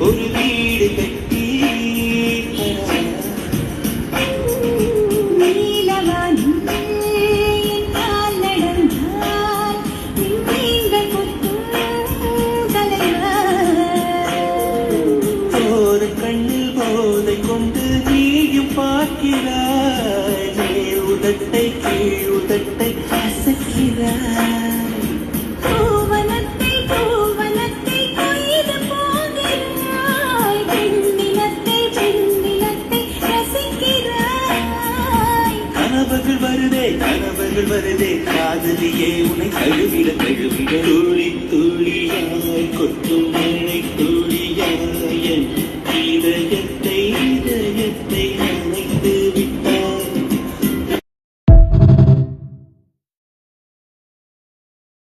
ஒரு வீடு கட்டி ஒரு கண்ணில் போதை கொண்டு நீயும் பார்க்கிறாய், மேல் உதட்டை கீழ் உதட்டை அசைக்கிறாய். கனவுகள் வருதே காதலியே உன்னை தழுவிட தழுவிட துளி